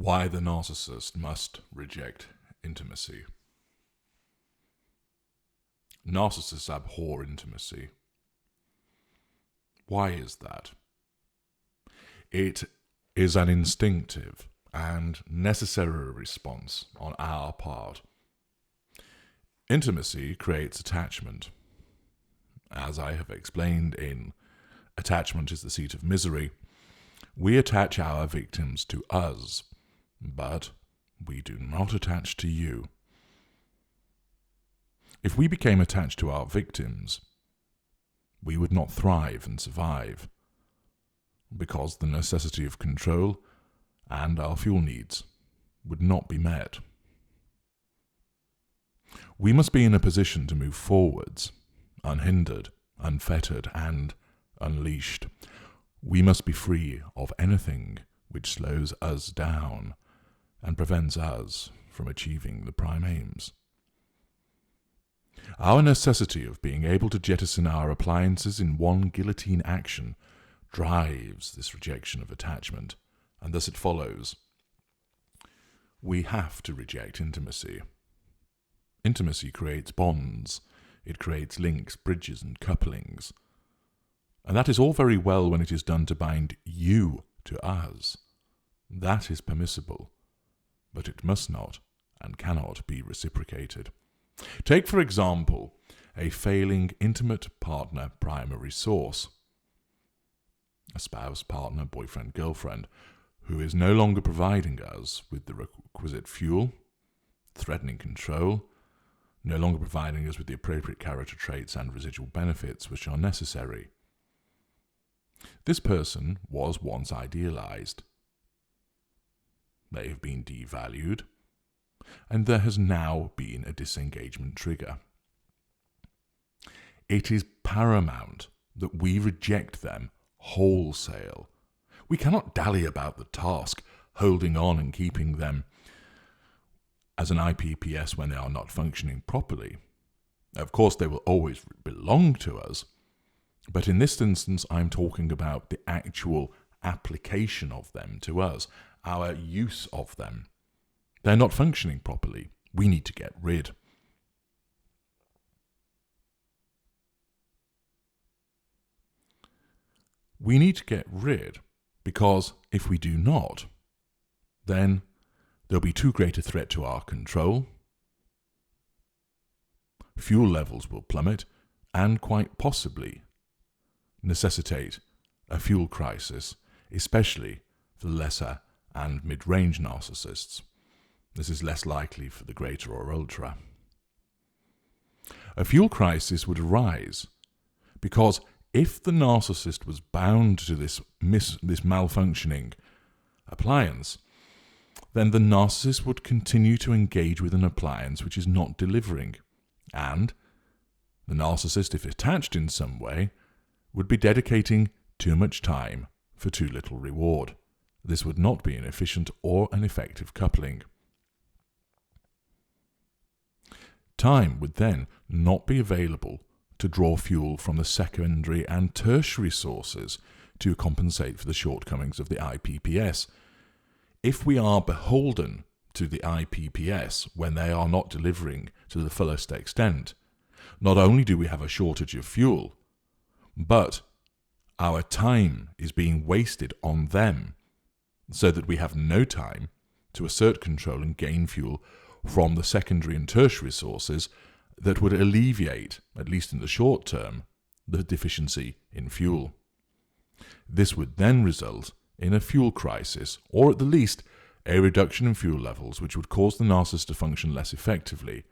Why the narcissist must reject intimacy. Narcissists abhor intimacy. Why is that? It is an instinctive and necessary response on our part. Intimacy creates attachment. As I have explained in Attachment is the Seat of Misery, we attach our victims to us, but we do not attach to you. If we became attached to our victims, we would not thrive and survive, because the necessity of control and our fuel needs would not be met. We must be in a position to move forwards, unhindered, unfettered, and unleashed. We must be free of anything which slows us down and prevents us from achieving the prime aims. Our necessity of being able to jettison our appliances in one guillotine action drives this rejection of attachment, and thus it follows. We have to reject intimacy. Intimacy creates bonds. It creates links, bridges, and couplings. And that is all very well when it is done to bind you to us. That is permissible, but it must not and cannot be reciprocated. Take, for example, a failing intimate partner primary source. A spouse, partner, boyfriend, girlfriend, who is no longer providing us with the requisite fuel, threatening control, no longer providing us with the appropriate character traits and residual benefits which are necessary. This person was once idealized. They have been devalued, and there has now been a disengagement trigger. It is paramount that we reject them wholesale. We cannot dally about the task, holding on and keeping them as an IPPS when they are not functioning properly. Of course, they will always belong to us, but in this instance, I'm talking about the actual application of them to us, our use of them. They're not functioning properly. We need to get rid. We need to get rid because if we do not, then there'll be too great a threat to our control, fuel levels will plummet, and quite possibly necessitate a fuel crisis, especially for the lesser and mid-range narcissists. This is less likely for the greater or ultra. A fuel crisis would arise because if the narcissist was bound to this malfunctioning appliance, then the narcissist would continue to engage with an appliance which is not delivering, and the narcissist, if attached in some way, would be dedicating too much time for too little reward. This would not be an efficient or an effective coupling. Time would then not be available to draw fuel from the secondary and tertiary sources to compensate for the shortcomings of the IPPS. If we are beholden to the IPPS when they are not delivering to the fullest extent, not only do we have a shortage of fuel, but our time is being wasted on them, so that we have no time to assert control and gain fuel from the secondary and tertiary sources that would alleviate, at least in the short term, the deficiency in fuel. This would then result in a fuel crisis, or at the least a reduction in fuel levels which would cause the narcissist to function less effectively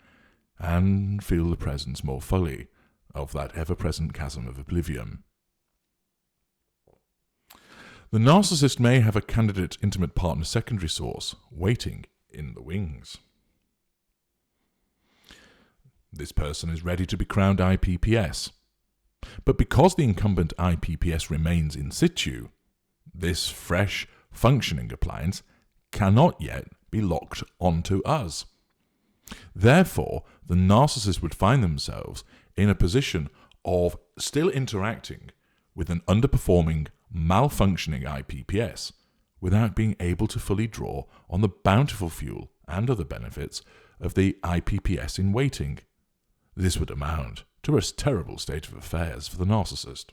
and feel the presence more fully of that ever-present chasm of oblivion. The narcissist may have a candidate intimate partner secondary source waiting in the wings. This person is ready to be crowned IPPS, but because the incumbent IPPS remains in situ, this fresh, functioning appliance cannot yet be locked onto us. Therefore, the narcissist would find themselves in a position of still interacting with an underperforming, malfunctioning IPPS without being able to fully draw on the bountiful fuel and other benefits of the IPPS in waiting. This would amount to a terrible state of affairs for the narcissist.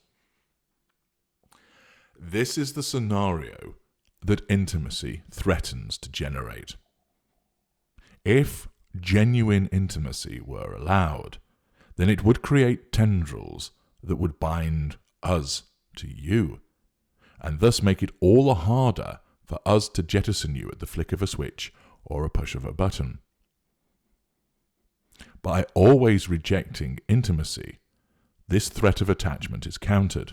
This is the scenario that intimacy threatens to generate. If genuine intimacy were allowed, then it would create tendrils that would bind us to you, and thus make it all the harder for us to jettison you at the flick of a switch or a push of a button. By always rejecting intimacy, this threat of attachment is countered.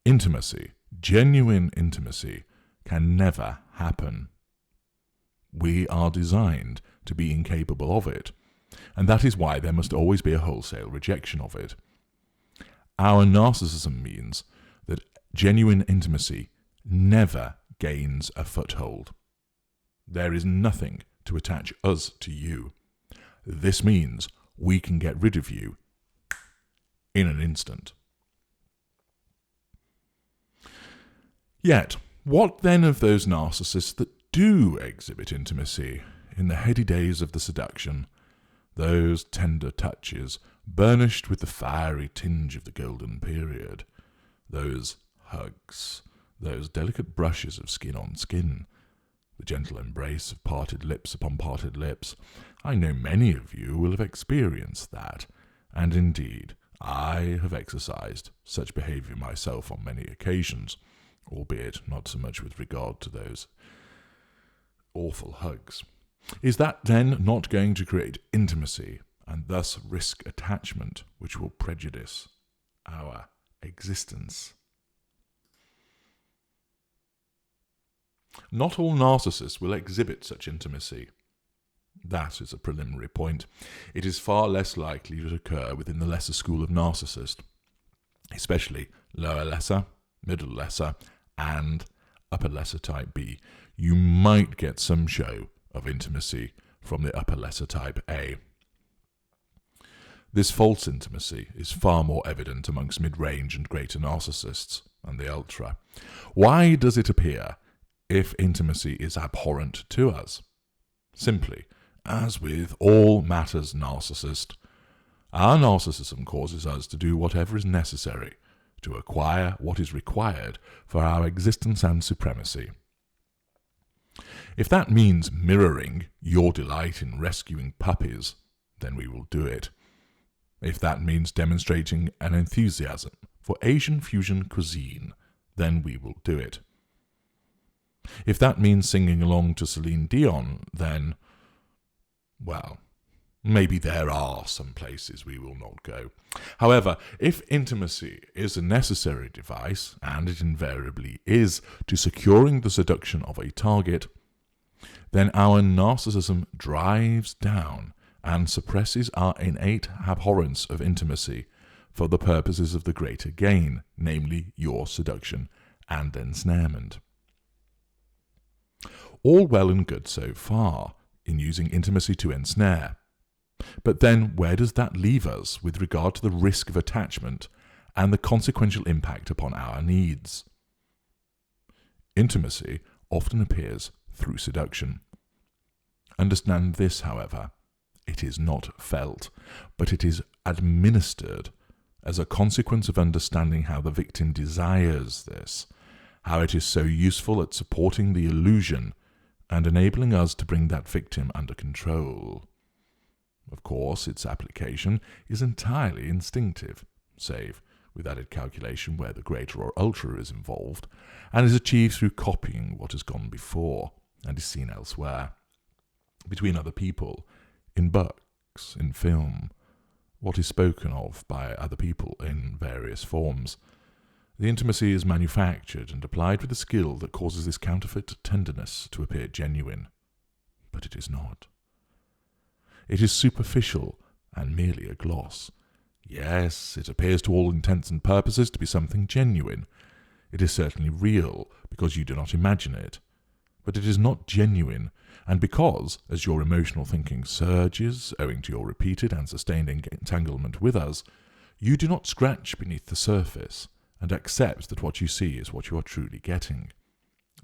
Intimacy, genuine intimacy, can never happen. We are designed to be incapable of it, and that is why there must always be a wholesale rejection of it. Our narcissism means that genuine intimacy never gains a foothold. There is nothing to attach us to you. This means we can get rid of you in an instant. Yet, what then of those narcissists that do exhibit intimacy in the heady days of the seduction, those tender touches burnished with the fiery tinge of the golden period, those hugs, those delicate brushes of skin on skin, the gentle embrace of parted lips upon parted lips? I know many of you will have experienced that, and indeed I have exercised such behaviour myself on many occasions, albeit not so much with regard to those awful hugs. Is that then not going to create intimacy and thus risk attachment, which will prejudice our existence? Not all narcissists will exhibit such intimacy. That is a preliminary point. It is far less likely to occur within the lesser school of narcissist, especially lower lesser, middle lesser, and upper lesser type B. You might get some show of intimacy from the upper lesser type A. This false intimacy is far more evident amongst mid-range and greater narcissists and the ultra. Why does it appear if intimacy is abhorrent to us? Simply, as with all matters narcissist, our narcissism causes us to do whatever is necessary to acquire what is required for our existence and supremacy. If that means mirroring your delight in rescuing puppies, then we will do it. If that means demonstrating an enthusiasm for Asian fusion cuisine, then we will do it. If that means singing along to Celine Dion, then, well, maybe there are some places we will not go. However, if intimacy is a necessary device, and it invariably is, to securing the seduction of a target, then our narcissism drives down and suppresses our innate abhorrence of intimacy for the purposes of the greater gain, namely your seduction and ensnarement. All well and good so far in using intimacy to ensnare. But then where does that leave us with regard to the risk of attachment and the consequential impact upon our needs? Intimacy often appears through seduction. Understand this, however. It is not felt, but it is administered as a consequence of understanding how the victim desires this, how it is so useful at supporting the illusion and enabling us to bring that victim under control. Of course, its application is entirely instinctive, save with added calculation where the greater or ultra is involved, and is achieved through copying what has gone before and is seen elsewhere, between other people, in books, in film, what is spoken of by other people in various forms. The intimacy is manufactured and applied with a skill that causes this counterfeit tenderness to appear genuine. But it is not. It is superficial and merely a gloss. Yes, it appears to all intents and purposes to be something genuine. It is certainly real, because you do not imagine it. But it is not genuine, and because, as your emotional thinking surges, owing to your repeated and sustained entanglement with us, you do not scratch beneath the surface and accept that what you see is what you are truly getting.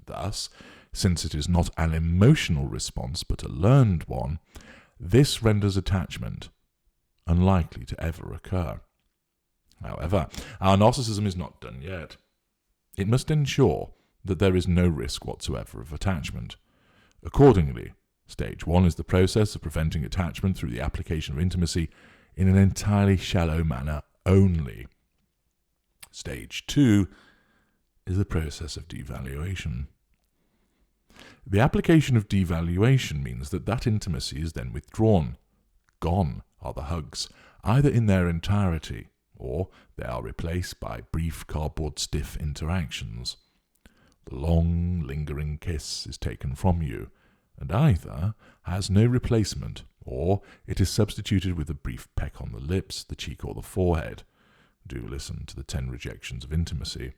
Thus, since it is not an emotional response but a learned one, this renders attachment unlikely to ever occur. However, our narcissism is not done yet. It must ensure that there is no risk whatsoever of attachment. Accordingly, stage 1 is the process of preventing attachment through the application of intimacy in an entirely shallow manner only. Stage 2 is the process of devaluation. The application of devaluation means that intimacy is then withdrawn. Gone are the hugs, either in their entirety, or they are replaced by brief cardboard stiff interactions. The long, lingering kiss is taken from you, and either has no replacement, or it is substituted with a brief peck on the lips, the cheek, or the forehead. Do listen to the 10 rejections of intimacy.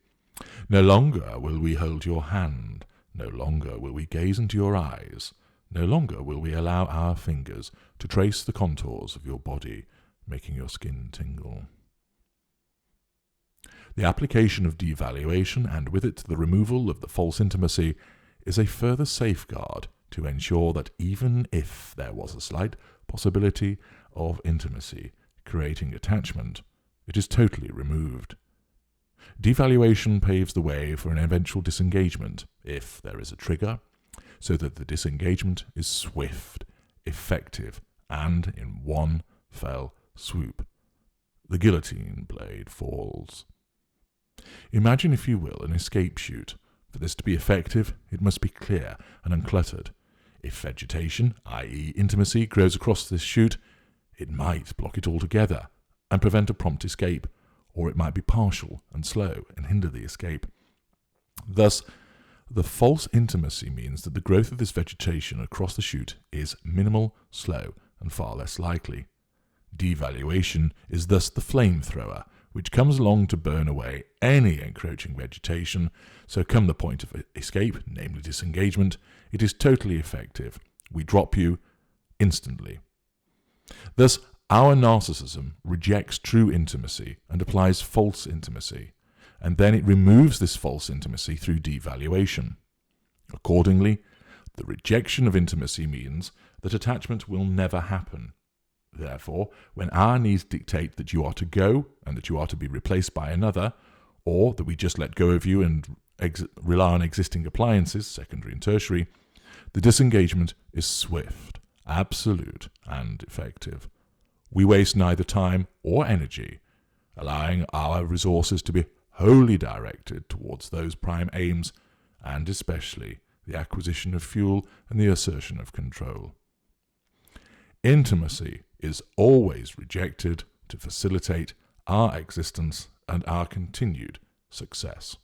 No longer will we hold your hand. No longer will we gaze into your eyes. No longer will we allow our fingers to trace the contours of your body, making your skin tingle. The application of devaluation, and with it the removal of the false intimacy, is a further safeguard to ensure that even if there was a slight possibility of intimacy creating attachment, it is totally removed. Devaluation paves the way for an eventual disengagement, if there is a trigger, so that the disengagement is swift, effective, and in one fell swoop. The guillotine blade falls. Imagine, if you will, an escape chute. For this to be effective, it must be clear and uncluttered. If vegetation, i.e. intimacy, grows across this chute, it might block it altogether and prevent a prompt escape, or it might be partial and slow and hinder the escape. Thus, the false intimacy means that the growth of this vegetation across the chute is minimal, slow, and far less likely. Devaluation is thus the flamethrower, which comes along to burn away any encroaching vegetation, so come the point of escape, namely disengagement, it is totally effective. We drop you instantly. Thus, our narcissism rejects true intimacy and applies false intimacy, and then it removes this false intimacy through devaluation. Accordingly, the rejection of intimacy means that attachment will never happen. Therefore, when our needs dictate that you are to go and that you are to be replaced by another, or that we just let go of you and rely on existing appliances, secondary and tertiary, the disengagement is swift, absolute, and effective. We waste neither time or energy, allowing our resources to be wholly directed towards those prime aims, and especially the acquisition of fuel and the assertion of control. Intimacy is always rejected to facilitate our existence and our continued success.